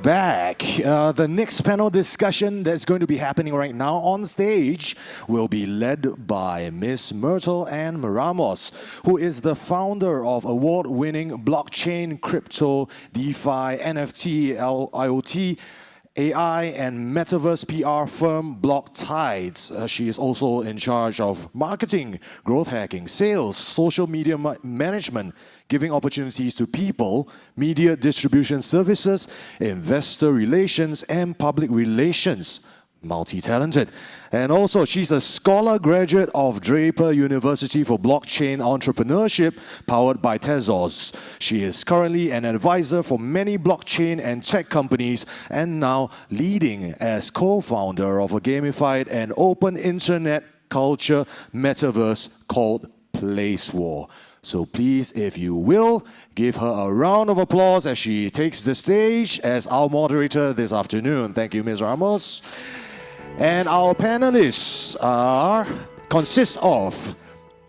back. The next panel discussion that's going to be happening right now on stage will be led by Ms. Myrtle Ann Ramos, who is the founder of award-winning blockchain, crypto, DeFi, NFT, IoT, AI and metaverse PR firm Block Tides. She is also in charge of marketing, growth hacking, sales, social media management, giving opportunities to people, media distribution services, investor relations, and public relations. Multi-talented. And also, she's a scholar graduate of Draper University for Blockchain Entrepreneurship, powered by Tezos. She is currently an advisor for many blockchain and tech companies, and now leading as co-founder of a gamified and open internet culture metaverse called Play2Earn. So please, if you will, give her a round of applause as she takes the stage as our moderator this afternoon. Thank you, Ms. Ramos. And our panelists consist of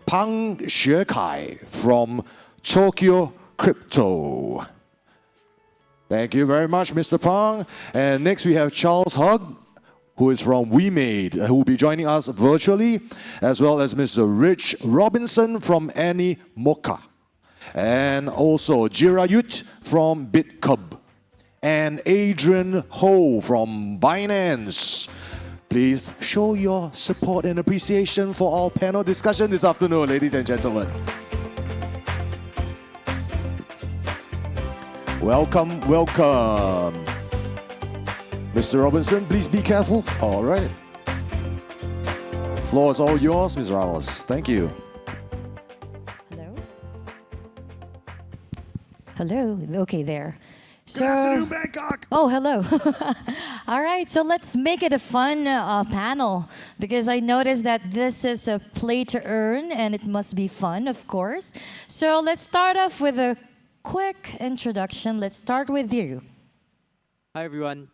Pang Xuekai from Tokyo Crypto. Thank you very much, Mr. Pang. And next we have Charles Hugg, who is from WeMade, who will be joining us virtually, as well as Mr. Rich Robinson from Animoca, and also Jirayut from BitCub, and Adrian Ho from Binance. Please show your support and appreciation for our panel discussion this afternoon, ladies and gentlemen. Welcome, welcome. Mr. Robinson, please be careful. All right. Floor is all yours, Ms. Ramos. Thank you. Hello? Hello? Okay, there. Good afternoon, Bangkok. Oh, hello. All right, so let's make it a fun panel because I noticed that this is a play to earn and it must be fun, of course. So let's start off with a quick introduction. Let's start with you. Hi, everyone.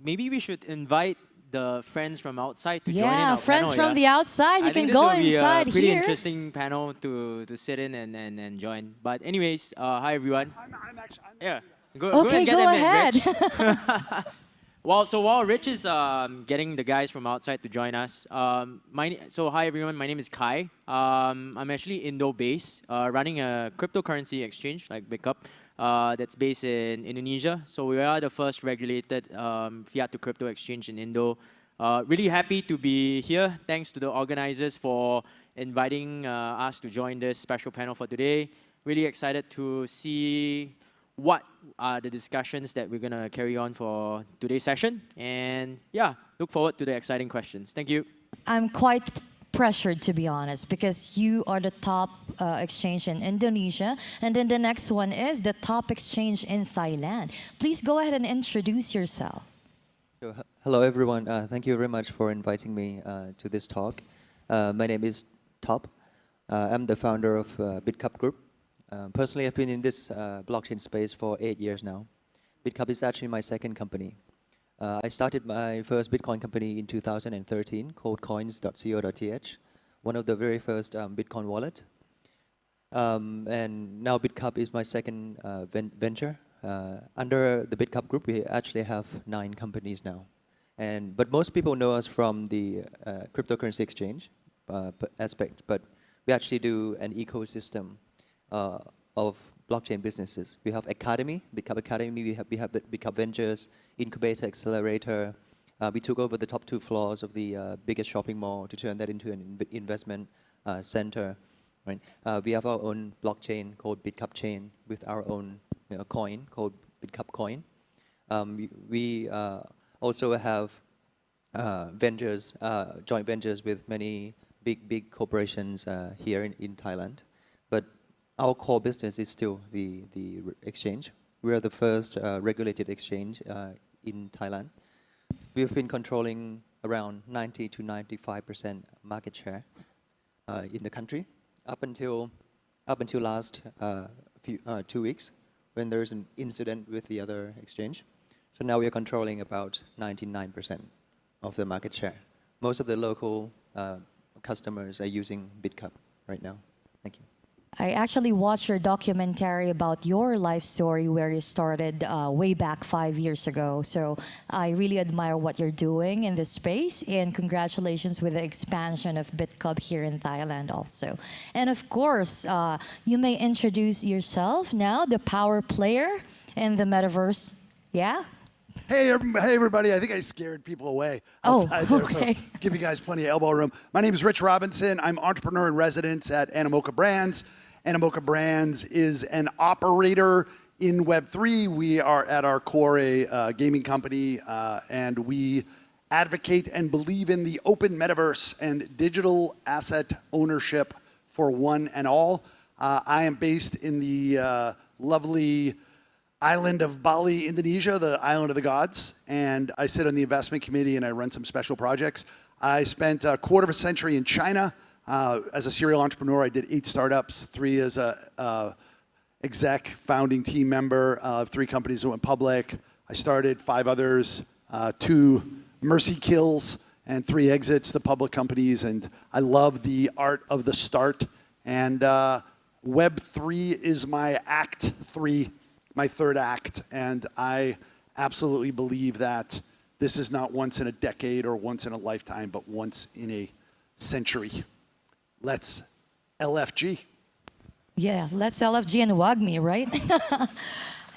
Maybe we should invite the friends from outside to join in our Yeah, friends panel, from the outside. You can go inside a pretty here. interesting panel to sit in and join. But anyways, hi, everyone. I'm actually. Yeah. Go Okay, and get go them in, ahead. Rich. While Rich is getting the guys from outside to join us, so hi everyone, my name is Kai. I'm actually Indo-based, running a cryptocurrency exchange like BitCub that's based in Indonesia. So we are the first regulated fiat to crypto exchange in Indo. Really happy to be here. Thanks to the organizers for inviting us to join this special panel for today. Really excited to see what are the discussions that we're going to carry on for today's session. And yeah, look forward to the exciting questions. Thank you. I'm quite pressured, to be honest, because you are the top exchange in Indonesia. And then the next one is the top exchange in Thailand. Please go ahead and introduce yourself. Hello, everyone. Thank you very much for inviting me to this talk. My name is Top. I'm the founder of BitCub Group. Personally, I've been in this blockchain space for 8 years now. BitCub is actually my second company. I started my first Bitcoin company in 2013 called coins.co.th, one of the very first Bitcoin wallet. And now BitCub is my second venture. Under the BitCub group, we actually have 9 companies now. But most people know us from the cryptocurrency exchange aspect, but we actually do an ecosystem of blockchain businesses. We have Academy, BitCub Academy, we have BitCub Ventures, Incubator, Accelerator. We took over the top 2 floors of the biggest shopping mall to turn that into an investment center. Right? We have our own blockchain called BitCub Chain with our own coin called BitCub Coin. We also have ventures, joint ventures with many big corporations here in Thailand. But our core business is still the exchange. We are the first regulated exchange in Thailand. We've been controlling around 90 to 95% market share in the country up until last 2 weeks when there's an incident with the other exchange. So now we are controlling about 99% of the market share. Most of the local customers are using BitCub right now. Thank you. I actually watched your documentary about your life story where you started way back 5 years ago. So I really admire what you're doing in this space, and congratulations with the expansion of BitCub here in Thailand also. And of course, you may introduce yourself now, the power player in the metaverse. Yeah? Hey, everybody. I think I scared people away Oh, outside there, okay. so give you guys plenty of elbow room. My name is Rich Robinson. I'm entrepreneur in residence at Animoca Brands. Animoca Brands is an operator in Web3. We are at our core a gaming company, and we advocate and believe in the open metaverse and digital asset ownership for one and all. I am based in the lovely island of Bali, Indonesia, the island of the gods, and I sit on the investment committee and I run some special projects. I spent a quarter of a century in China. As a serial entrepreneur, I did 8 startups, 3 as a exec founding team member of 3 companies that went public. I started 5 others, 2 mercy kills, and 3 exits to public companies. And I love the art of the start. And Web3 is my act 3, my third act. And I absolutely believe that this is not once in a decade or once in a lifetime, but once in a century. Let's LFG. Yeah, let's LFG and WAGMI, right?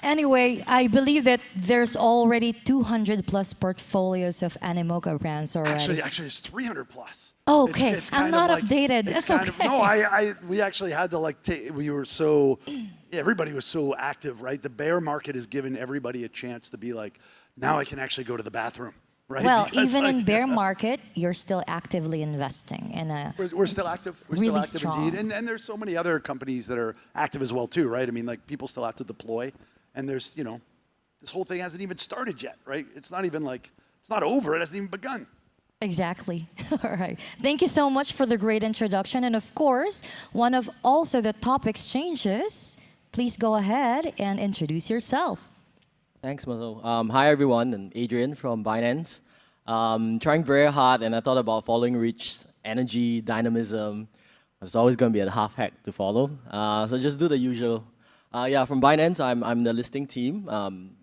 Anyway, I believe that there's already 200 plus portfolios of Animoca brands already. Actually, it's 300 plus. Oh, okay. It's I'm kind not of like, updated. It's kind Okay. of, no, we actually had to like we were so, everybody was so active, right? The bear market has given everybody a chance to be like, now I can actually go to the bathroom, right? Well, Because, even like, in bear market, you're still actively investing in a. We're still active. We're really still active strong. indeed. And there's so many other companies that are active as well too, right? I mean, like people still have to deploy, and there's, this whole thing hasn't even started yet, right? It's not even like, it's not over. It hasn't even begun. Exactly. All right. Thank you so much for the great introduction. And of course, one of also the top exchanges, please go ahead and introduce yourself. Thanks, Mazo. Hi, everyone. I'm Adrian from Binance. Trying very hard, and I thought about following Rich's energy, dynamism. It's always going to be a half hack to follow. So just do the usual. From Binance, I'm the listing team.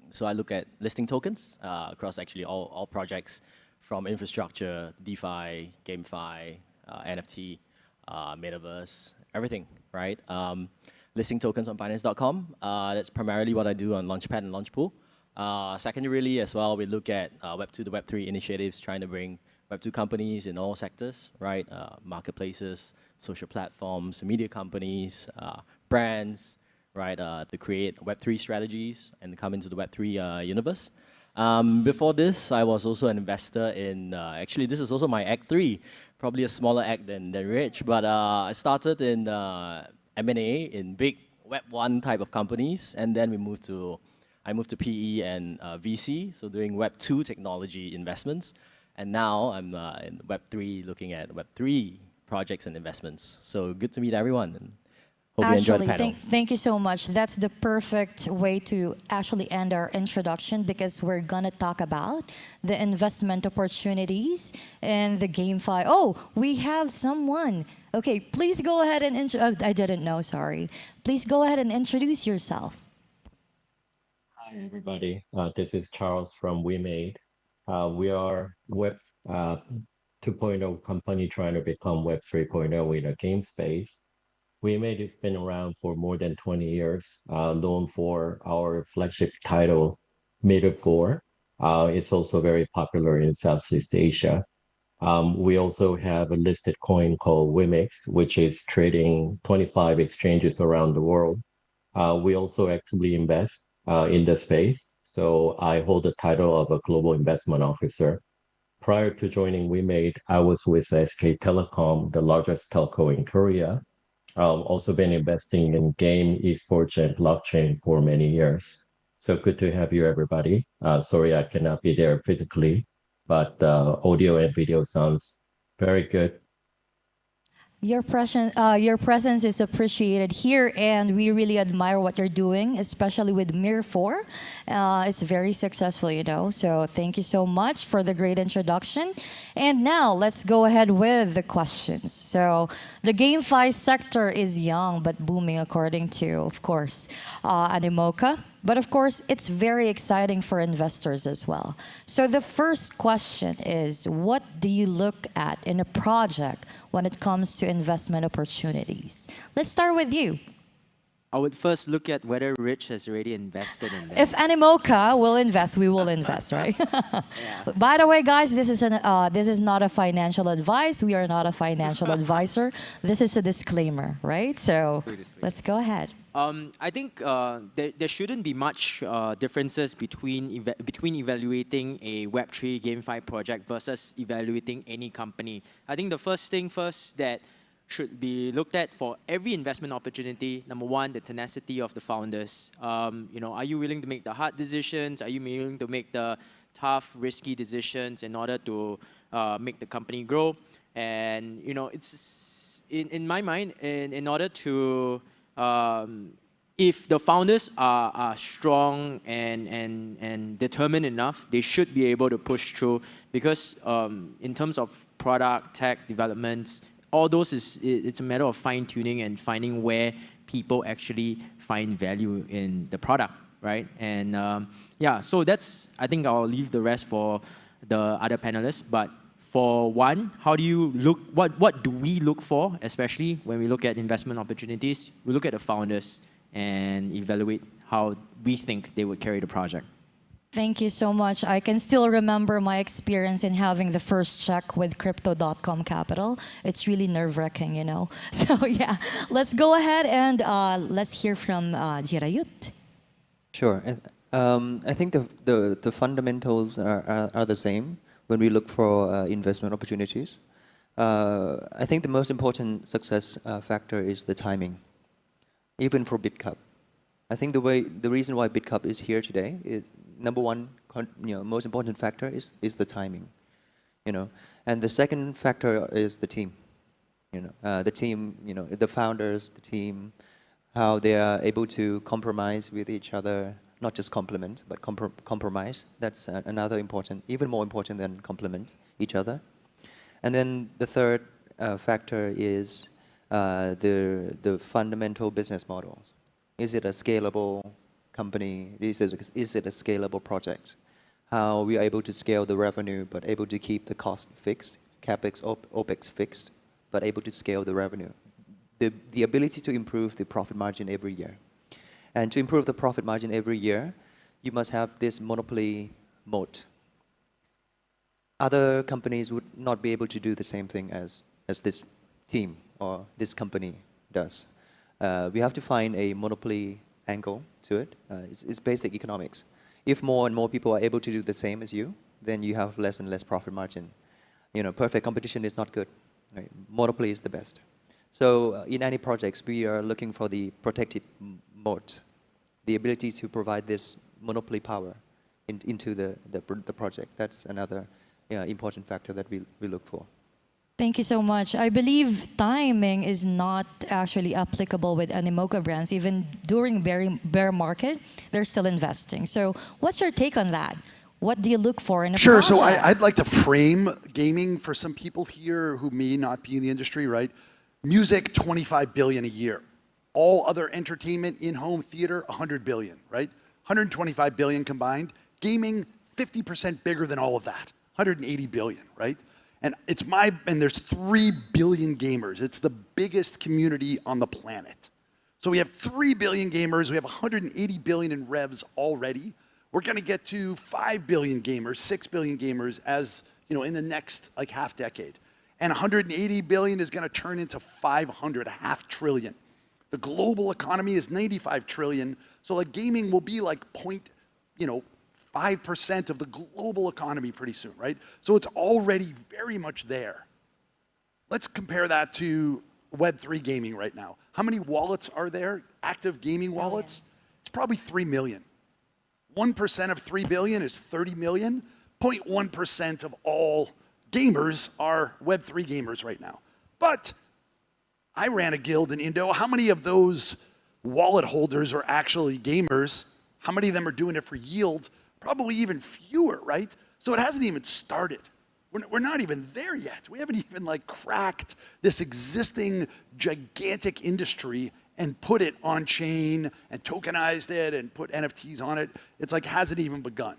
So I look at listing tokens across actually all projects from infrastructure, DeFi, GameFi, NFT, Metaverse, everything, right? Listing tokens on Binance.com. That's primarily what I do on Launchpad and Launchpool. Secondarily, as well, we look at Web2 to Web3 initiatives, trying to bring Web2 companies in all sectors, right? Marketplaces, social platforms, media companies, brands, right? To create Web3 strategies and come into the Web3 universe. Before this, I was also an investor in, actually, this is also my Act 3, probably a smaller act than Rich, but I started in M&A in big Web1 type of companies, and then I moved to PE and VC, so doing Web2 technology investments. And now I'm in Web3, looking at Web3 projects and investments. So good to meet everyone. And hope you enjoy the panel. Thank you so much. That's the perfect way to actually end our introduction, because we're going to talk about the investment opportunities and the GameFi. Oh, we have someone. Okay, please go ahead and I didn't know, sorry. Please go ahead and introduce yourself. Hi, everybody. This is Charles from WeMade. We are Web 2.0 company trying to become Web 3.0 in a game space. WeMade has been around for more than 20 years, known for our flagship title, Meta 4. It's also very popular in Southeast Asia. We also have a listed coin called Wimix, which is trading 25 exchanges around the world. We also actively invest in the space. So I hold the title of a global investment officer. Prior to joining WeMade, I was with SK Telecom, the largest telco in Korea. Also been investing in game, esports, and blockchain for many years. So good to have you, everybody. Sorry I cannot be there physically, but audio and video sounds very good. Your presence is appreciated here, and we really admire what you're doing, especially with Mir 4. It's very successful, you know. So thank you so much for the great introduction. And now let's go ahead with the questions. So the GameFi sector is young but booming, according to, of course, Animoca. But of course, it's very exciting for investors as well. So the first question is, what do you look at in a project when it comes to investment opportunities? Let's start with you. I would first look at whether Rich has already invested in them. If Animoca will invest, we will invest, right? By the way, guys, this is not a financial advice. We are not a financial advisor. This is a disclaimer, right? So let's go ahead. I think there shouldn't be much differences between evaluating a Web3 GameFi project versus evaluating any company. I think the first thing first that should be looked at for every investment opportunity. Number one, the tenacity of the founders. Are you willing to make the hard decisions? Are you willing to make the tough, risky decisions in order to make the company grow? And it's in my mind, in order to if the founders are strong and determined enough, they should be able to push through, because in terms of product, tech developments, all those it's a matter of fine-tuning and finding where people actually find value in the product, right? And so I think I'll leave the rest for the other panelists. But for one, how do you look, what do we look for, especially when we look at investment opportunities? We look at the founders and evaluate how we think they would carry the project. Thank you so much. I can still remember my experience in having the first check with Crypto.com Capital. It's really nerve-wracking, you know. So yeah, let's go ahead and let's hear from Jirayut. Sure. I think the fundamentals are the same when we look for investment opportunities. I think the most important success factor is the timing, even for BitCup. I think the reason why BitCup is here today is, number one, most important factor is the timing, and the second factor is the team, the team, the founders, the team, how they are able to compromise with each other, not just complement, but compromise. That's another important, even more important than complement each other. And then the third factor is the fundamental business models. Is it a scalable company? Is it a scalable project? How we are able to scale the revenue, but able to keep the cost fixed, capex, opex fixed, but able to scale the revenue. The ability to improve the profit margin every year. And to improve the profit margin every year, you must have this monopoly moat. Other companies would not be able to do the same thing as this team or this company does. We have to find a monopoly angle to it. It's basic economics. If more and more people are able to do the same as you, then you have less and less profit margin. Perfect competition is not good. Right? Monopoly is the best. So in any projects, we are looking for the protective moat, the ability to provide this monopoly power into the project. That's another important factor that we look for. Thank you so much. I believe timing is not actually applicable with Animoca brands. Even during bear market, they're still investing. So what's your take on that? What do you look for in a project? So I'd like to frame gaming for some people here who may not be in the industry, right? Music, 25 billion a year. All other entertainment, in-home theater, 100 billion, right? 125 billion combined. Gaming, 50% bigger than all of that, 180 billion, right? And there's 3 billion gamers. It's the biggest community on the planet. So we have 3 billion gamers. We have 180 billion in revs already. We're going to get to 5 billion gamers, 6 billion gamers as, in the next half decade. And 180 billion is going to turn into 500, a half trillion. The global economy is 95 trillion. So gaming will be 5% of the global economy pretty soon, right? So it's already very much there. Let's compare that to Web3 gaming right now. How many wallets are there? Active gaming wallets? It's probably 3 million. 1% of 3 billion is 30 million. 0.1% of all gamers are Web3 gamers right now. But I ran a guild in Indo. How many of those wallet holders are actually gamers? How many of them are doing it for yield? Probably even fewer, right? So it hasn't even started. We're not even there yet. We haven't even like cracked this existing gigantic industry and put it on chain and tokenized it and put NFTs on it. It's like hasn't even begun.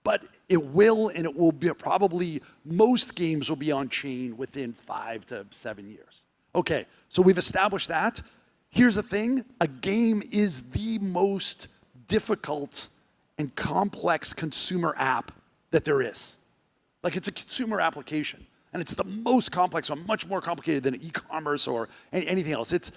But it will, and it will be probably, most games will be on chain within 5 to 7 years. Okay, so we've established that. Here's the thing, a game is the most difficult and complex consumer app that there is. Like it's a consumer application, and it's the most complex one, much more complicated than e-commerce or anything else. It's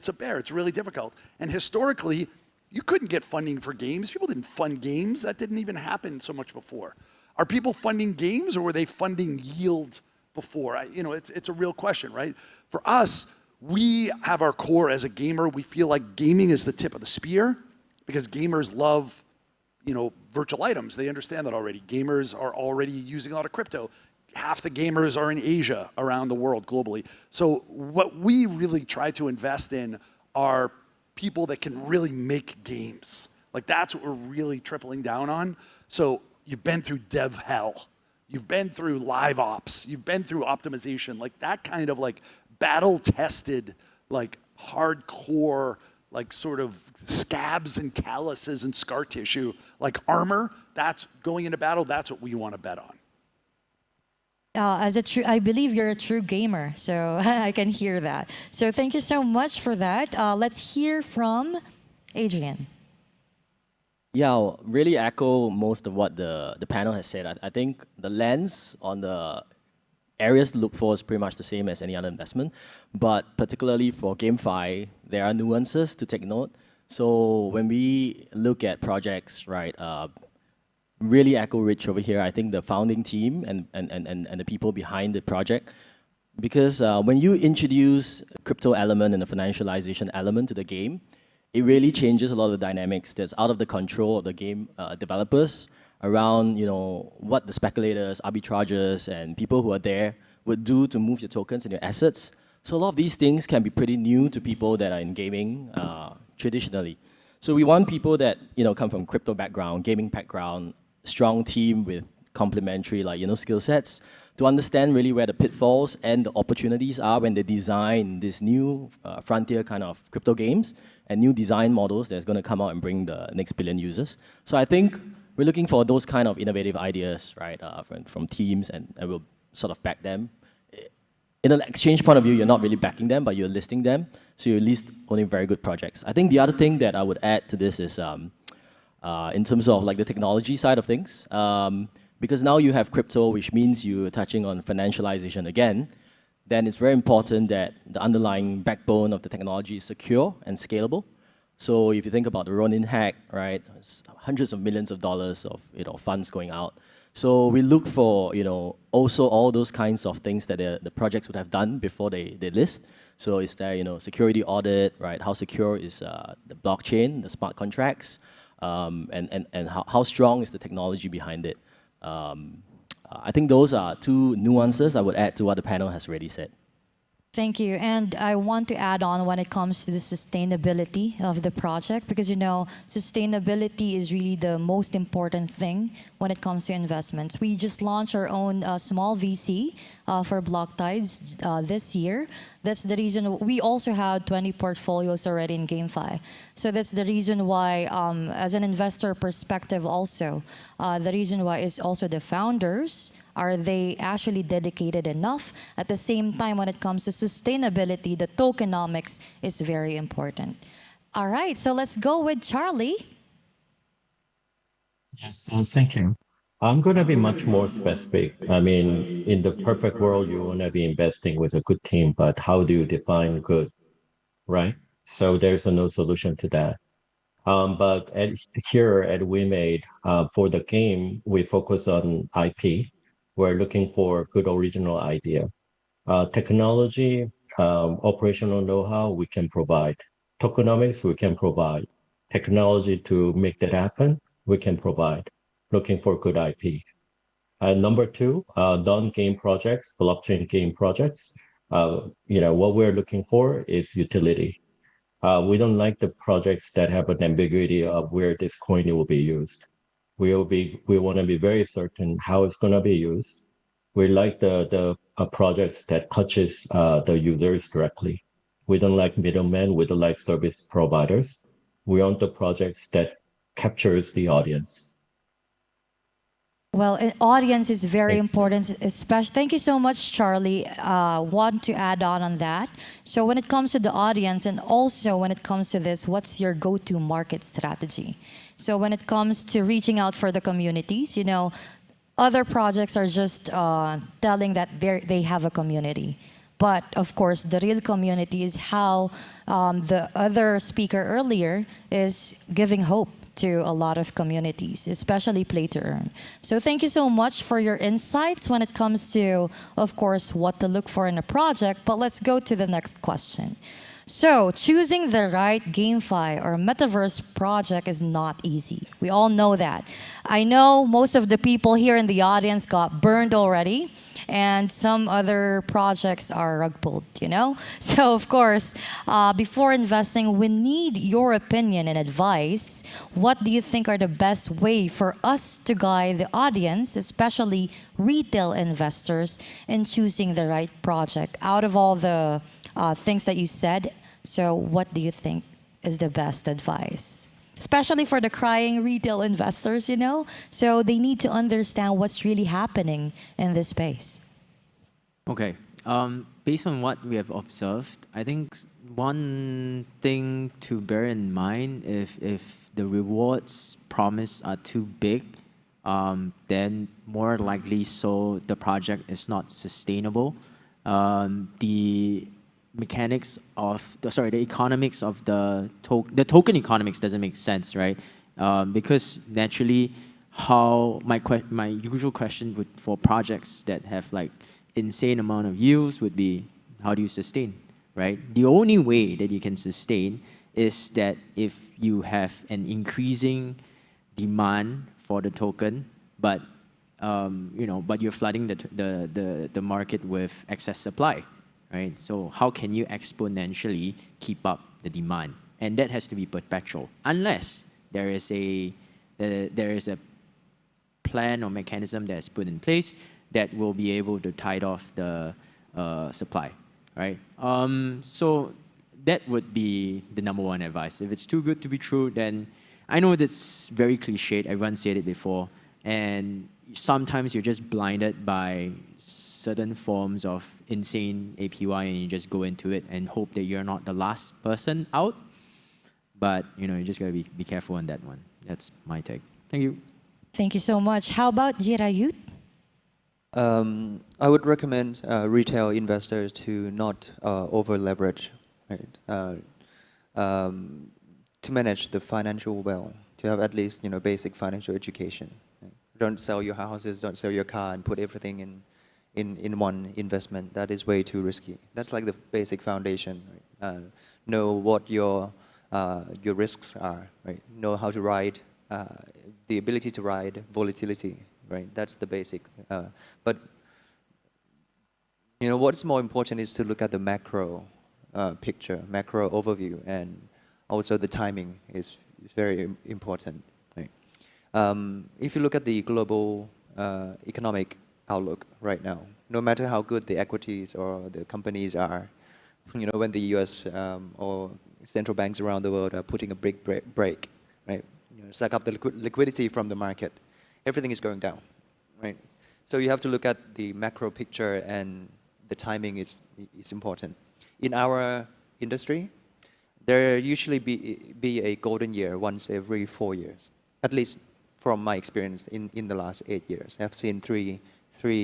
a bear, it's really difficult. And historically, you couldn't get funding for games. People didn't fund games. That didn't even happen so much before. Are people funding games or were they funding yield before? It's a real question, right? For us, we have our core as a gamer. We feel like gaming is the tip of the spear because gamers love virtual items. They understand that already. Gamers are already using a lot of crypto. Half the gamers are in Asia around the world globally. So what we really try to invest in are people that can really make games. Like that's what we're really tripling down on. So you've been through dev hell. You've been through live ops. You've been through optimization. Like that kind of like battle tested, like hardcore, like sort of scabs and calluses and scar tissue, like armor, that's going into battle, that's what we want to bet on. I believe you're a true gamer, so I can hear that. So thank you so much for that. Let's hear from Adrian. Yeah, I'll really echo most of what the panel has said. I think the lens on the areas to look for is pretty much the same as any other investment, but particularly for GameFi, there are nuances to take note. So when we look at projects, right, really echo Rich over here, I think the founding team and the people behind the project, because when you introduce a crypto element and a financialization element to the game, it really changes a lot of the dynamics that's out of the control of the game developers around what the speculators, arbitragers, and people who are there would do to move your tokens and your assets. So a lot of these things can be pretty new to people that are in gaming traditionally. So we want people that come from crypto background, gaming background, strong team with complementary skill sets to understand really where the pitfalls and the opportunities are when they design this new frontier kind of crypto games and new design models that's going to come out and bring the next billion users. So I think we're looking for those kind of innovative ideas, right, from teams, and we'll sort of back them. In an exchange point of view, you're not really backing them, but you're listing them, so you list only very good projects. I think the other thing that I would add to this is in terms of like the technology side of things, because now you have crypto, which means you're touching on financialization again, then it's very important that the underlying backbone of the technology is secure and scalable. So if you think about the Ronin hack, right, it's hundreds of millions of dollars of funds going out. So we look for also all those kinds of things that the projects would have done before they list. So is there security audit, right? How secure is the blockchain, the smart contracts, and how strong is the technology behind it? I think those are two nuances I would add to what the panel has already said. Thank you. And I want to add on when it comes to the sustainability of the project, because sustainability is really the most important thing when it comes to investments. We just launched our own small VC for Block Tides this year. That's the reason we also had 20 portfolios already in GameFi. So that's the reason why, as an investor perspective also, the reason why is also the founders. Are they actually dedicated enough? At the same time, when it comes to sustainability, the tokenomics is very important. All right, so let's go with Charlie. Yes, thank you. I'm going to be much more specific. I mean, in the perfect world, you want to be investing with a good team, but how do you define good, right? So there's no solution to that. But here at WeMade, for the game, we focus on IP. We're looking for good original idea. Technology, operational know-how, we can provide. Tokenomics, we can provide. Technology to make that happen, we can provide. Looking for good IP. And number two, non-game projects, blockchain game projects. what we're looking for is utility. We don't like the projects that have an ambiguity of where this coin will be used. We want to be very certain how it's going to be used. We like the projects that touches the users directly. We don't like middlemen. We don't like service providers. We want the projects that captures the audience. Well, audience is very important, especially. Thank you so much, Charlie. Want to add on that. So when it comes to the audience, and also when it comes to this, what's your go-to market strategy? So when it comes to reaching out for the communities, other projects are just telling that they have a community. But of course, the real community is how the other speaker earlier is giving hope to a lot of communities, especially Play2Earn. So thank you so much for your insights when it comes to, of course, what to look for in a project. But let's go to the next question. So choosing the right GameFi or metaverse project is not easy. We all know that. I know most of the people here in the audience got burned already, and some other projects are rug pulled, So of course, before investing, we need your opinion and advice. What do you think are the best way for us to guide the audience, especially retail investors, in choosing the right project? Out of all the things that you said, so what do you think is the best advice? Especially for the crying retail investors, So they need to understand what's really happening in this space. Okay. Based on what we have observed, I think one thing to bear in mind, if the rewards promised are too big, then more likely so the project is not sustainable. The mechanics of the economics of the token economics doesn't make sense, right? Because naturally, how my usual question for projects that have like insane amount of yields would be, how do you sustain, right? The only way that you can sustain is that if you have an increasing demand for the token, but but you're flooding the market with excess supply, right? So how can you exponentially keep up the demand? And that has to be perpetual, unless there is a plan or mechanism that's put in place that will be able to tide off the supply, right? So that would be the number one advice. If it's too good to be true, then I know that's very cliched. Everyone said it before, and sometimes you're just blinded by certain forms of insane APY, and you just go into it and hope that you're not the last person out. But you just gotta be careful on that one. That's my take. Thank you. Thank you so much. How about Jirayut? I would recommend retail investors to not over leverage, right? To manage the financial well, to have at least basic financial education. Right? Don't sell your houses, don't sell your car, and put everything in one investment. That is way too risky. That's like the basic foundation. Right? Know what your risks are. Right? Know how to ride, the ability to ride volatility. Right, that's the basic. But what's more important is to look at the macro picture, macro overview, and also the timing is very important. Right? If you look at the global economic outlook right now, no matter how good the equities or the companies are, when the U.S. Or central banks around the world are putting a big break, right, suck up the liquidity from the market, everything is going down, right? So you have to look at the macro picture, and the timing is important. In our industry, there usually be a golden year once every 4 years, at least from my experience in the last 8 years. I've seen three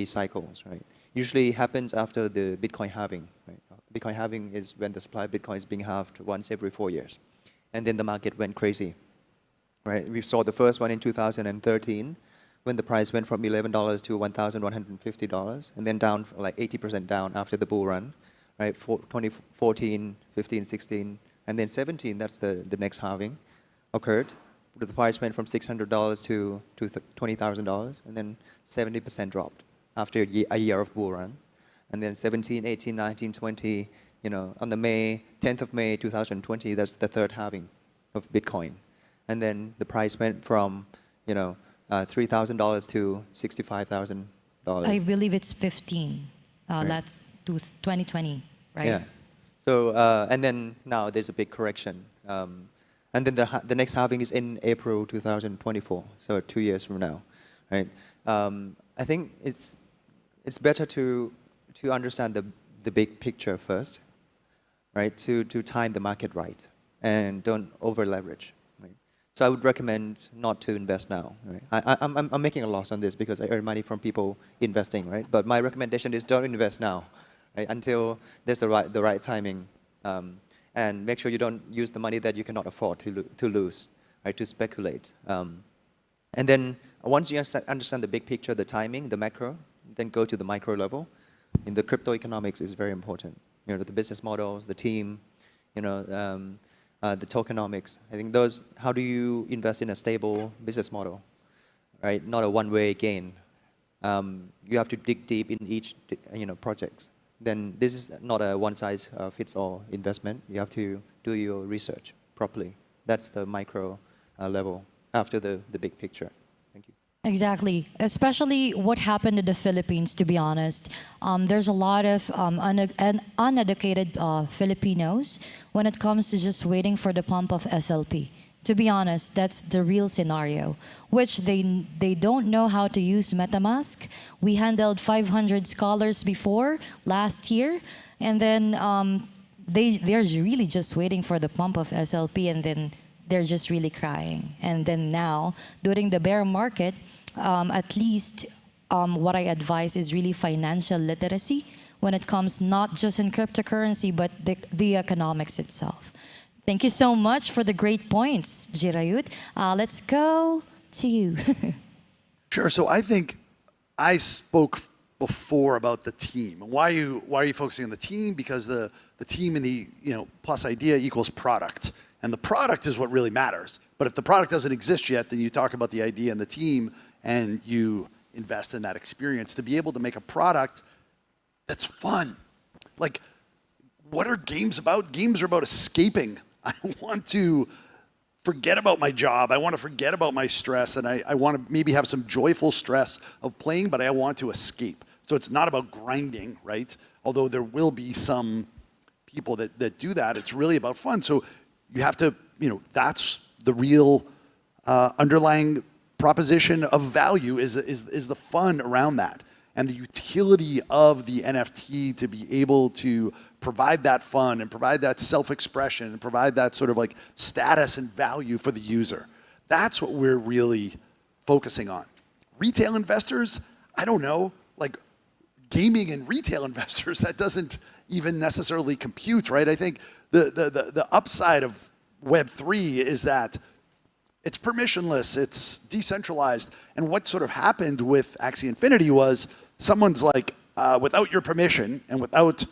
cycles, right? Usually happens after the Bitcoin halving, right? Bitcoin halving is when the supply of Bitcoin is being halved once every 4 years. And then the market went crazy, right? We saw the first one in 2013, when the price went from $11 to $1,150, and then down like 80% down after the bull run, right? 2014, 15, 16, and then 17, that's the next halving occurred. The price went from $600 to $20,000, and then 70% dropped after a year of bull run. and then 17, 18, 19, 20, on the May 10th of May 2020, that's the third halving of Bitcoin. And then the price went from, $3,000 to $65,000. I believe it's 15. That's 2020, right? Yeah. So, and then now there's a big correction. And then the next halving is in April 2024, so 2 years from now, right? I think it's better to understand the big picture first, right? To time the market right, and don't over leverage. Right? So I would recommend not to invest now. Right? I'm making a loss on this because I earn money from people investing, right? But my recommendation is don't invest now, right? Until there's the right timing. And make sure you don't use the money that you cannot afford to lose, right? To speculate. And then once you understand the big picture, the timing, the macro, then go to the micro level. In the crypto economics is very important. The business models, the team, the tokenomics. I think those. How do you invest in a stable business model, right? Not a one-way gain. You have to dig deep in each, projects. Then this is not a one-size-fits-all investment. You have to do your research properly. That's the micro level after the big picture. Thank you. Exactly. Especially what happened in the Philippines, to be honest. There's a lot of uneducated Filipinos when it comes to just waiting for the pump of SLP. To be honest, that's the real scenario, which they don't know how to use MetaMask. We handled 500 scholars before last year, and then they're really just waiting for the pump of SLP, and then they're just really crying. And then now, during the bear market, at least what I advise is really financial literacy when it comes not just in cryptocurrency, but the economics itself. Thank you so much for the great points, Jirayut. Let's go to you. Sure. So I think I spoke before about the team. Why are you focusing on the team? Because the team and the plus idea equals product, and the product is what really matters. But if the product doesn't exist yet, then you talk about the idea and the team, and you invest in that experience to be able to make a product that's fun. Like, what are games about? Games are about escaping. I want to forget about my job. I want to forget about my stress, and I want to maybe have some joyful stress of playing, but I want to escape. So it's not about grinding, right? Although there will be some people that do that. It's really about fun. So you have to, that's the real underlying proposition of value is the fun around that. And the utility of the NFT to be able to provide that fun and provide that self-expression and provide that sort of like status and value for the user. That's what we're really focusing on. Retail investors, I don't know, like gaming and retail investors, that doesn't even necessarily compute, right? I think the upside of Web3 is that it's permissionless, it's decentralized. And what sort of happened with Axie Infinity was someone's like, without your permission and without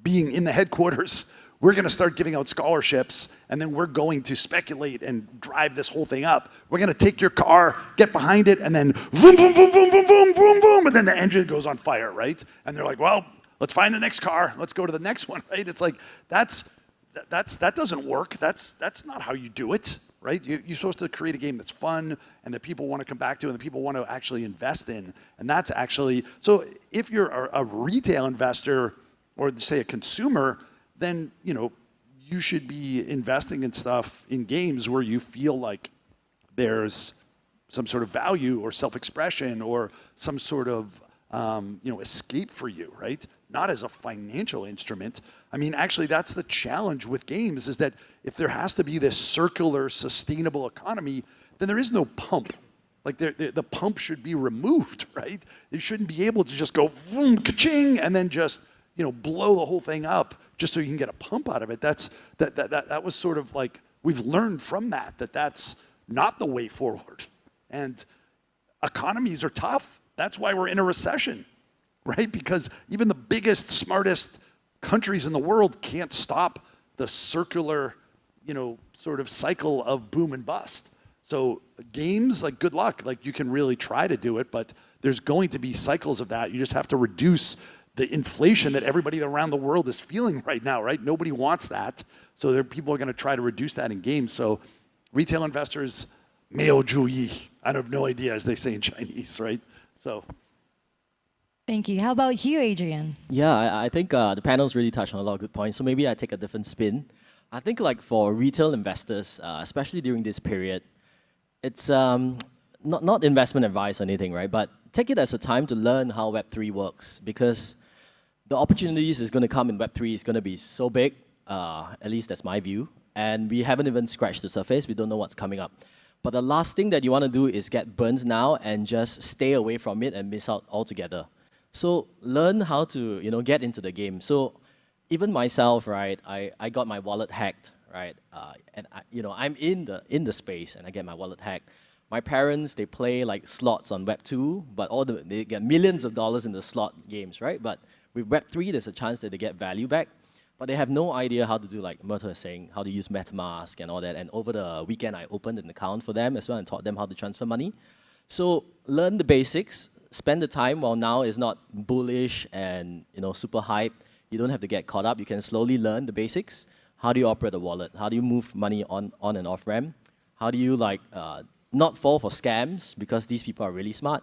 being in the headquarters, we're going to start giving out scholarships, and then we're going to speculate and drive this whole thing up. We're going to take your car, get behind it, and then boom, boom, boom, boom, boom, boom, boom, boom, and then the engine goes on fire, right? And they're like, well, let's find the next car. Let's go to the next one, right? It's like, that doesn't work. That's not how you do it, right? You're supposed to create a game that's fun and that people want to come back to and that people want to actually invest in. And that's actually, so if you're a retail investor or say a consumer, then you should be investing in stuff in games where you feel like there's some sort of value or self-expression or some sort of escape for you, right? Not as a financial instrument. I mean, actually, that's the challenge with games, is that if there has to be this circular, sustainable economy, then there is no pump. Like the pump should be removed, right? You shouldn't be able to just go boom, ka-ching, and then just blow the whole thing up just so you can get a pump out of it. That was sort of like, we've learned from that's not the way forward. And economies are tough. That's why we're in a recession, right? Because even the biggest, smartest countries in the world can't stop the circular, sort of cycle of boom and bust. So games, like, good luck. Like, you can really try to do it, but there's going to be cycles of that. You just have to reduce the inflation that everybody around the world is feeling right now, right? Nobody wants that. So people are going to try to reduce that in games. So retail investors, 没有注意. I have no idea, as they say in Chinese, right? So. Thank you. How about you, Adrian? Yeah, I think the panel's really touched on a lot of good points. So maybe I take a different spin. I think like for retail investors, especially during this period, it's not investment advice or anything, right? But take it as a time to learn how Web3 works, because the opportunities is going to come in Web3 is going to be so big, at least that's my view. And we haven't even scratched the surface. We don't know what's coming up. But the last thing that you want to do is get burned now and just stay away from it and miss out altogether. So learn how to, get into the game. So even myself, right, I got my wallet hacked, right? And I'm in the space and I get my wallet hacked. My parents, they play like slots on Web2, but they get millions of dollars in the slot games, right? But with Web3, there's a chance that they get value back, but they have no idea how to do, like Myrtle is saying, how to use MetaMask and all that. And over the weekend, I opened an account for them as well and taught them how to transfer money. So learn the basics. Spend the time while now is not bullish and super hype. You don't have to get caught up. You can slowly learn the basics. How do you operate a wallet? How do you move money on and off ramp? How do you not fall for scams, because these people are really smart,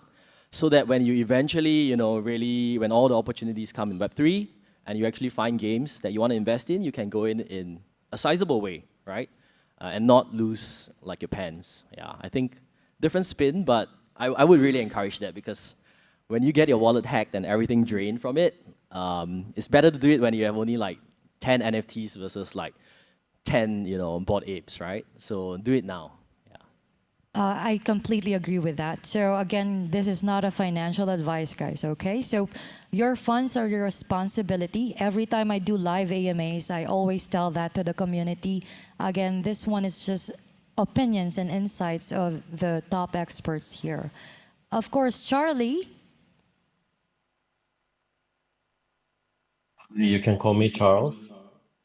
so that when you eventually when all the opportunities come in Web3 and you actually find games that you want to invest in, you can go in a sizable way, right? And not lose like your pants. Yeah, I think different spin, but I would really encourage that, because when you get your wallet hacked and everything drained from it, it's better to do it when you have only like 10 NFTs versus like 10, Bored Apes, right? So do it now. Yeah. I completely agree with that. So again, this is not a financial advice, guys, okay? So your funds are your responsibility. Every time I do live AMAs, I always tell that to the community. Again, this one is just opinions and insights of the top experts here. Of course, Charlie. You can call me Charles.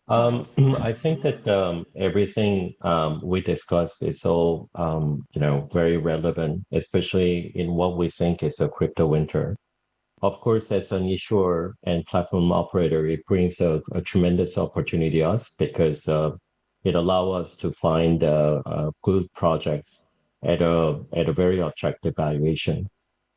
I think that everything we discussed is all very relevant, especially in what we think is a crypto winter. Of course, as an issuer and platform operator, it brings a tremendous opportunity to us, because it allows us to find good projects at a very attractive valuation.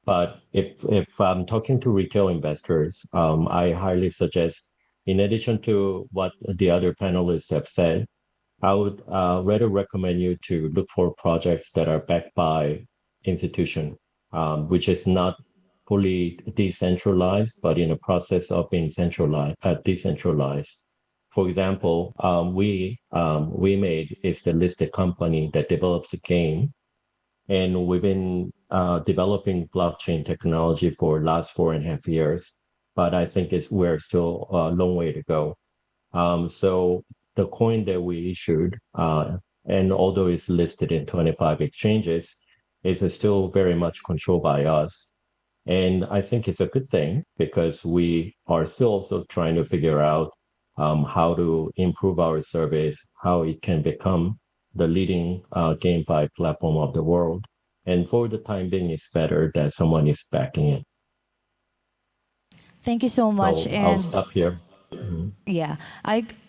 But if I'm talking to retail investors, I highly suggest, in addition to what the other panelists have said, I would rather recommend you to look for projects that are backed by institution, which is not fully decentralized, but in a process of being decentralized. For example, we made is the listed company that develops a game, and we've been developing blockchain technology for the last 4.5 years, but I think we're still a long way to go. So the coin that we issued, and although it's listed in 25 exchanges, is still very much controlled by us. And I think it's a good thing, because we are still also trying to figure out how to improve our service, how it can become the leading GameFi platform of the world. And for the time being, it's better that someone is backing it. Thank you so much. So I'll stop here. Yeah,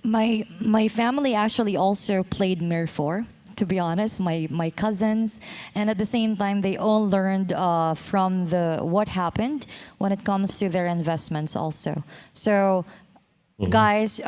my family actually also played Mir 4. To be honest, my cousins, and at the same time, they all learned from what happened when it comes to their investments also. So, guys,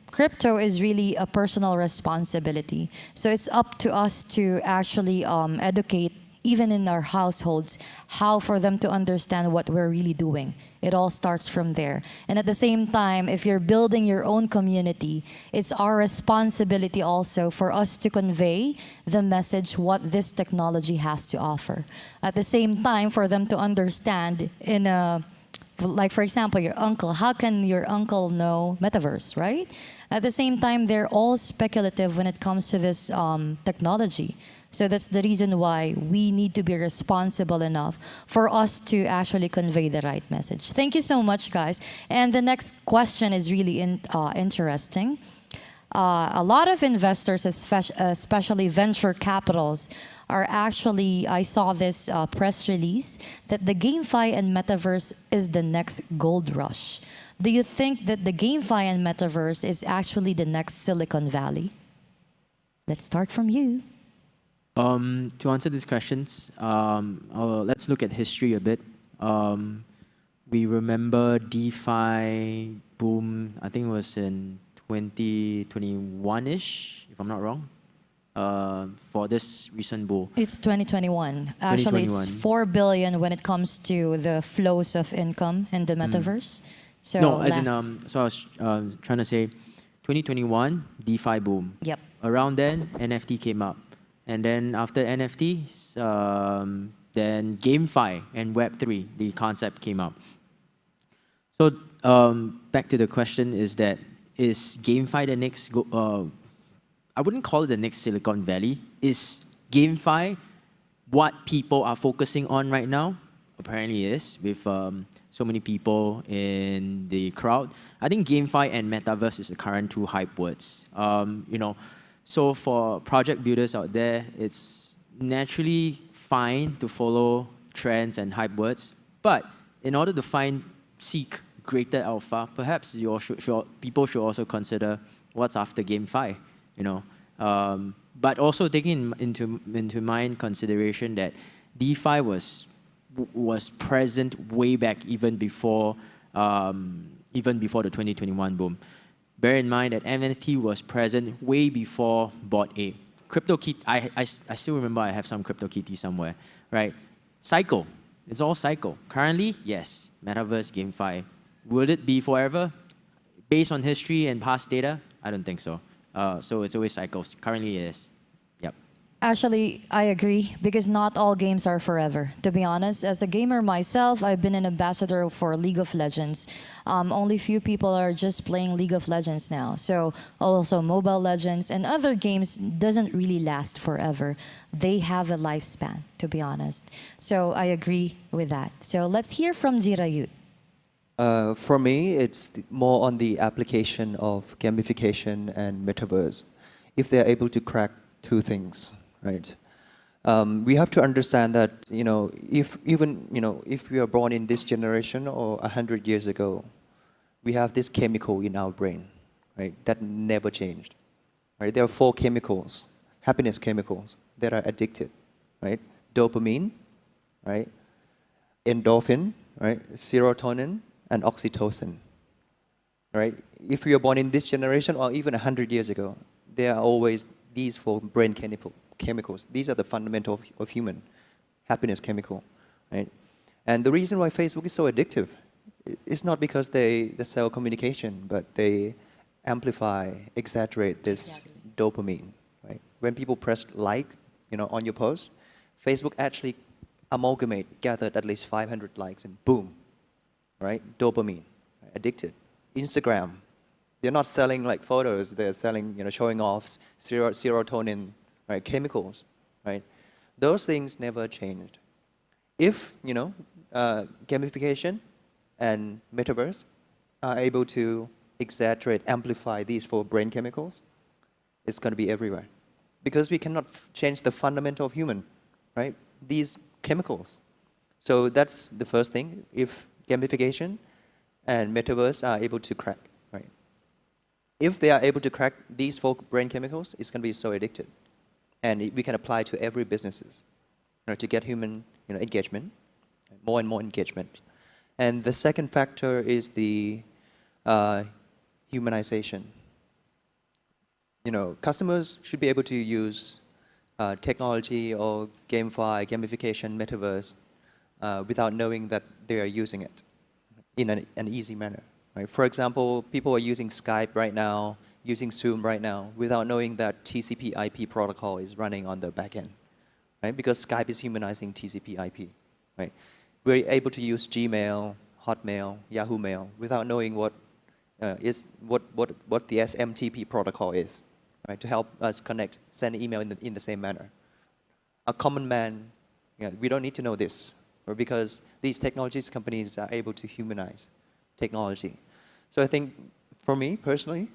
crypto is really a personal responsibility. So it's up to us to actually educate, even in our households, how for them to understand what we're really doing. It all starts from there. And at the same time, if you're building your own community, it's our responsibility also for us to convey the message what this technology has to offer. At the same time, for them to understand like for example, your uncle, how can your uncle know metaverse, right? At the same time, they're all speculative when it comes to this technology. So that's the reason why we need to be responsible enough for us to actually convey the right message. Thank you so much, guys. And the next question is really interesting. a lot of investors, especially venture capitals, are actually, I saw this press release that the GameFi and Metaverse is the next gold rush. Do you think that the GameFi and Metaverse is actually the next Silicon Valley? Let's start from you. To answer these questions, let's look at history a bit. We remember DeFi boom, I think it was in 2021-ish, if I'm not wrong, for this recent bull. It's 2021. Actually, it's 4 billion when it comes to the flows of income in the metaverse. So No, as in, so I was trying to say 2021, DeFi boom. Yep. Around then, NFT came up. And then after NFT, then GameFi and Web3, the concept came up. So back to the question is GameFi the next, I wouldn't call it the next Silicon Valley. Is GameFi what people are focusing on right now? Apparently it is, with so many people in the crowd. I think GameFi and Metaverse is the current two hype words. So for project builders out there, it's naturally fine to follow trends and hype words. But in order to seek greater alpha, perhaps people should also consider what's after GameFi. But also taking into mind consideration that DeFi was present way back even before the 2021 boom. Bear in mind that NFT was present way before Bored Ape. CryptoKitty, I still remember I have some CryptoKitty somewhere, right? Cycle, it's all cycle. Currently, yes, Metaverse, GameFi. Will it be forever? Based on history and past data, I don't think so. So it's always cycles. Currently it is. Yep. Actually, I agree because not all games are forever. To be honest, as a gamer myself, I've been an ambassador for League of Legends. Only few people are just playing League of Legends now. So also Mobile Legends and other games doesn't really last forever. They have a lifespan, to be honest. So I agree with that. So let's hear from Jirayut. For me, it's more on the application of gamification and metaverse. If they're able to crack two things, right? We have to understand that if we are born in this generation or 100 years ago, we have this chemical in our brain, right? That never changed, right? There are 4 chemicals, happiness chemicals that are addictive, right? Dopamine, right? Endorphin, right? Serotonin, and oxytocin, right? If we are born in this generation or even 100 years ago, there are always these 4 brain chemicals. These are the fundamental of human happiness chemical, right? And the reason why Facebook is so addictive is not because they sell communication, but they amplify, exaggerate this dopamine, right? When people press like, on your post, Facebook actually gathered at least 500 likes and boom, right? Dopamine, right? Addicted. Instagram, they're not selling like photos, they're selling, showing off serotonin, right? Chemicals, right? Those things never changed. If, gamification and metaverse are able to exaggerate, amplify these 4 brain chemicals, it's going to be everywhere. Because we cannot change the fundamental of human, right? These chemicals. So that's the first thing. If gamification and metaverse are able to crack, right? If they are able to crack these 4 brain chemicals, it's going to be so addictive. And we can apply to every businesses to get human engagement, more and more engagement. And the second factor is the humanization. Customers should be able to use technology or gamification, metaverse, without knowing that they are using it in an easy manner. Right? For example, people are using Skype right now, using Zoom right now, without knowing that TCP/IP protocol is running on the back end, right? Because Skype is humanizing TCP/IP, right? We're able to use Gmail, Hotmail, Yahoo Mail without knowing what the SMTP protocol is, right? To help us connect, send email in the same manner. A common man, we don't need to know this, because these technologies companies are able to humanize technology. So I think, for me personally,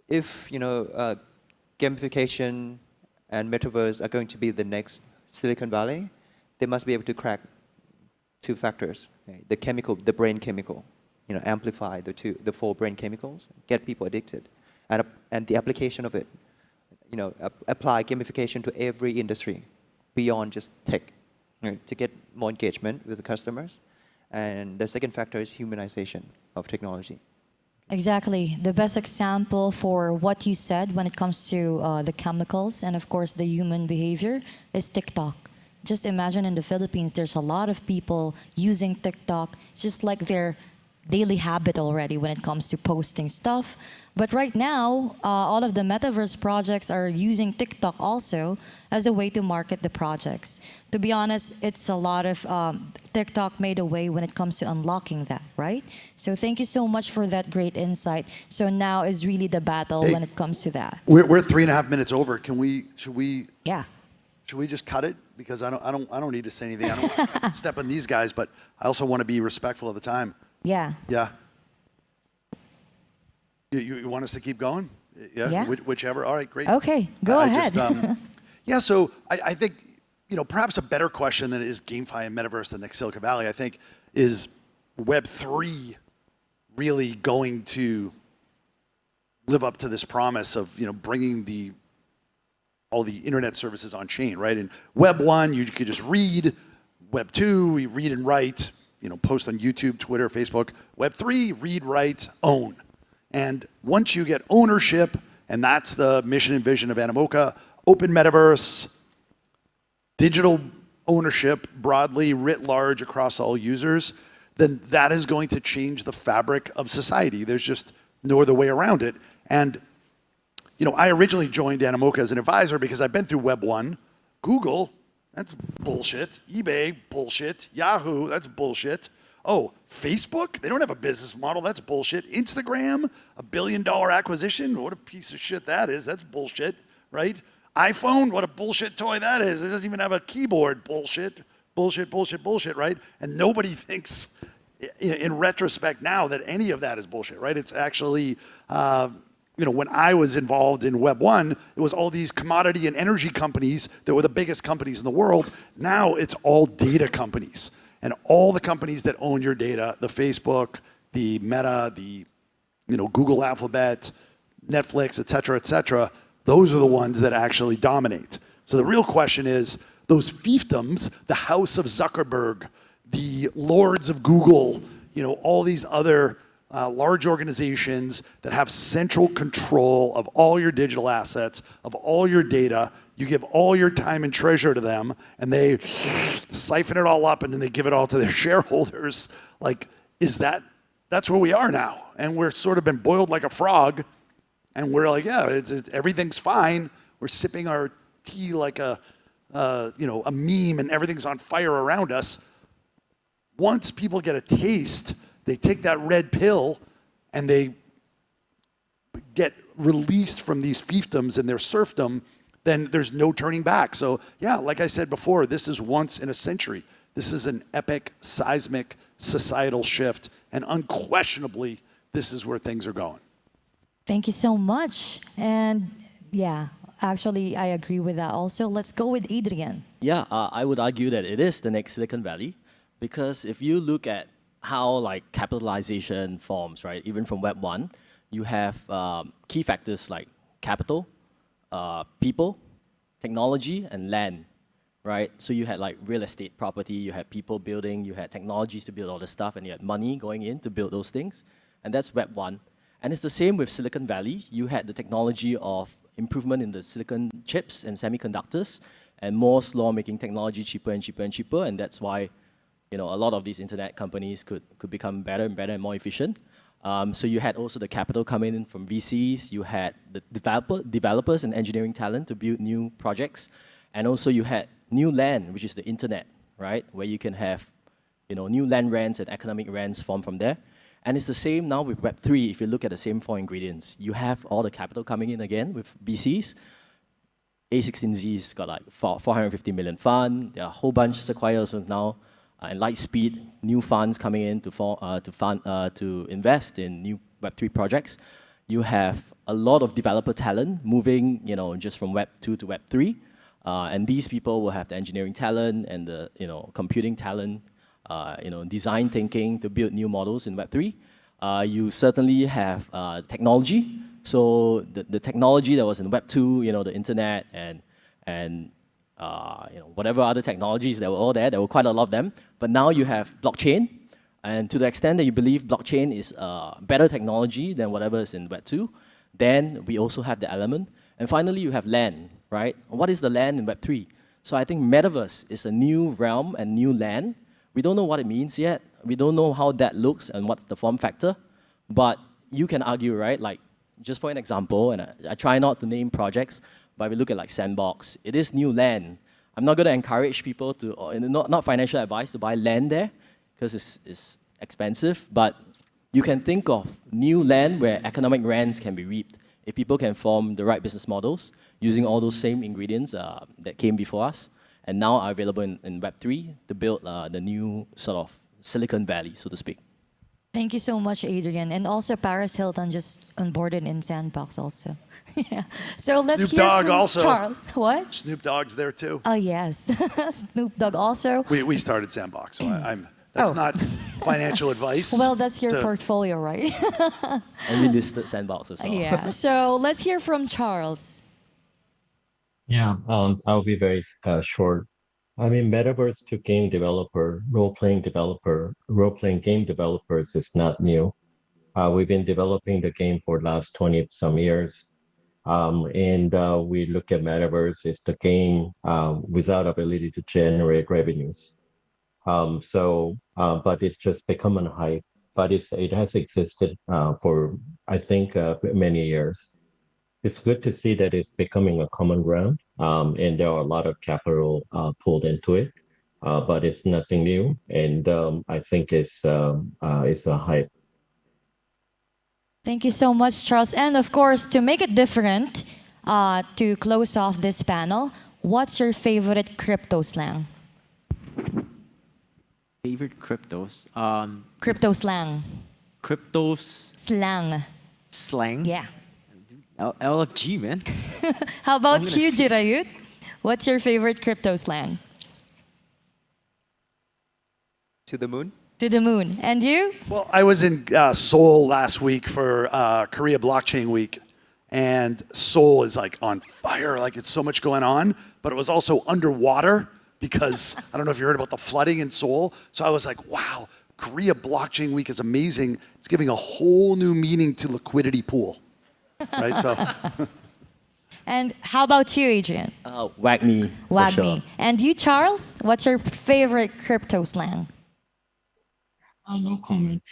if gamification and metaverse are going to be the next Silicon Valley, they must be able to crack two factors: right? The brain chemical, amplify the four brain chemicals, get people addicted, and the application of it, apply gamification to every industry beyond just tech, right, to get more engagement with the customers. And the second factor is humanization of technology. Exactly. The best example for what you said when it comes to the chemicals and, of course, the human behavior is TikTok. Just imagine in the Philippines, there's a lot of people using TikTok. It's just like their daily habit already when it comes to posting stuff. But right now, all of the metaverse projects are using TikTok also as a way to market the projects. To be honest, it's a lot of TikTok made a way when it comes to unlocking that, right? So thank you so much for that great insight. So now is really the battle when it comes to that. We're 3.5 minutes over. Should we just cut it? Because I don't need to say anything. I don't want to step on these guys, but I also want to be respectful of the time. Yeah. Yeah. You want us to keep going? Yeah. Whichever. All right, great. Okay, go ahead. So I think, perhaps a better question than is GameFi and Metaverse the next Silicon Valley, I think, is Web3 really going to live up to this promise of, bringing all the internet services on chain, right? In Web 1, you could just read. Web 2, you read and write, post on YouTube, Twitter, Facebook. Web 3, read, write, own. And once you get ownership, and that's the mission and vision of Animoca, open metaverse, digital ownership broadly, writ large across all users, then that is going to change the fabric of society. There's just no other way around it. And I originally joined Animoca as an advisor because I've been through Web 1. Google, that's bullshit. eBay, bullshit. Yahoo, that's bullshit. Oh, Facebook, they don't have a business model. That's bullshit. Instagram, $1 billion acquisition. What a piece of shit that is. That's bullshit, right? iPhone, what a bullshit toy that is. It doesn't even have a keyboard. Bullshit, bullshit, bullshit, bullshit, right? And nobody thinks in retrospect now that any of that is bullshit, right? It's actually, when I was involved in Web 1, it was all these commodity and energy companies that were the biggest companies in the world. Now it's all data companies. And all the companies that own your data, the Facebook, the Meta, the Google Alphabet, Netflix, et cetera, those are the ones that actually dominate. So the real question is, those fiefdoms, the House of Zuckerberg, the Lords of Google, all these other large organizations that have central control of all your digital assets, of all your data. You give all your time and treasure to them, and they siphon it all up, and then they give it all to their shareholders. That's where we are now. And we're sort of been boiled like a frog, and we're like, everything's fine. We're sipping our tea like a meme, and everything's on fire around us. Once people get a taste, they take that red pill, and they get released from these fiefdoms and their serfdom, then there's no turning back. So like I said before, this is once in a century. This is an epic, seismic, societal shift. And unquestionably, this is where things are going. Thank you so much. And actually, I agree with that also. Let's go with Adrian. Yeah, I would argue that it is the next Silicon Valley, because if you look at how capitalization forms, right, even from Web 1, you have key factors like capital, people, technology, and land, right? So you had real estate property, you had people building, you had technologies to build all this stuff, and you had money going in to build those things. And that's Web 1. And it's the same with Silicon Valley. You had the technology of improvement in the silicon chips and semiconductors, and Moore's law making technology cheaper and cheaper and cheaper, and that's why a lot of these internet companies could become better and better and more efficient. So you had also the capital coming in from VCs, you had the developers and engineering talent to build new projects, and also you had new land, which is the internet, right? Where you can have new land rents and economic rents form from there. And it's the same now with Web3. If you look at the same four ingredients, you have all the capital coming in again with VCs. A16Z's got 450 million fund. There are a whole bunch of Sequoias now, and Lightspeed, new funds coming in to invest in new Web3 projects. you have a lot of developer talent moving, just from Web 2 to Web 3. And these people will have the engineering talent and the, computing talent, design thinking to build new models in Web 3. You certainly have technology. So the technology that was in Web 2, the internet and whatever other technologies that were all there were quite a lot of them. But now you have blockchain. And to the extent that you believe blockchain is better technology than whatever is in Web 2, then we also have the element. And finally, you have land, right? What is the land in Web 3? So I think metaverse is a new realm and new land. We don't know what it means yet. We don't know how that looks and what's the form factor. But you can argue, right? Like, just for an example, and I try not to name projects, but we look at like Sandbox. It is new land. I'm not going to encourage people to, not financial advice, to buy land there, because it's expensive. But you can think of new land where economic rents can be reaped if people can form the right business models using all those same ingredients that came before us and now are available in Web3 to build the new sort of Silicon Valley, so to speak. Thank you so much, Adrian. And also Paris Hilton just onboarded in Sandbox also. Yeah. So let's Snoop hear Dogg from also. Charles. What? Snoop Dogg's there too. Oh, yes. Snoop Dogg also. We started Sandbox, so that's not financial advice. Well, that's your portfolio, right? And we listed Sandbox as well. Yeah. So let's hear from Charles. Yeah, I'll be very short. I mean, metaverse to game developer, role-playing game developers is not new. We've been developing the game for the last 20 some years. And we look at metaverse as the game without ability to generate revenues. But it's just become a hype, but it has existed for, I think, many years. It's good to see that it's becoming a common ground, and there are a lot of capital pulled into it, but it's nothing new, and I think it's a hype. Thank you so much, Charles. And of course, to make it different, to close off this panel, what's your favorite crypto slang? Favorite cryptos? Crypto slang. Cryptos Slang. slang? Yeah. LFG, man. How about you, Jirayut? What's your favorite crypto slang? To the moon? To the moon. And you? Well, I was in Seoul last week for Korea Blockchain Week, and Seoul is like on fire, like it's so much going on, but it was also underwater because I don't know if you heard about the flooding in Seoul. So I was like, wow, Korea Blockchain Week is amazing. It's giving a whole new meaning to liquidity pool, right? So. And how about you, Adrian? WAGMI. WAGMI. And you, Charles? What's your favorite crypto slang? No comment.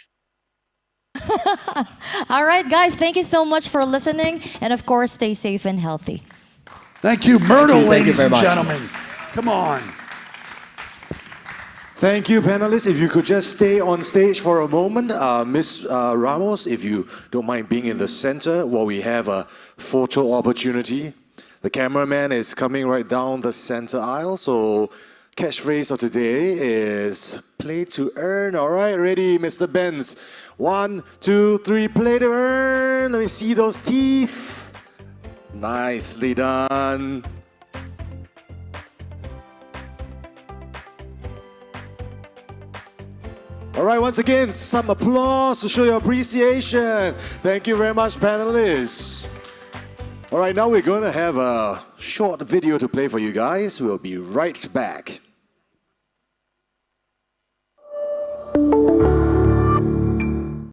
All right, guys, thank you so much for listening. And of course, stay safe and healthy. Thank you, Myrtle, Thank you ladies very and much. gentlemen. Come on. Thank you, panelists. If you could just stay on stage for a moment. Ms. Ramos, if you don't mind being in the center while we have a photo opportunity. The cameraman is coming right down the center aisle. So catchphrase of today is play to earn. All right, ready, Mr. Benz. 1, 2, 3, play to earn. Let me see those teeth. Nicely done. All right, once again, some applause to show your appreciation. Thank you very much, panelists. All right, now we're going to have a short video to play for you guys. We'll be right back.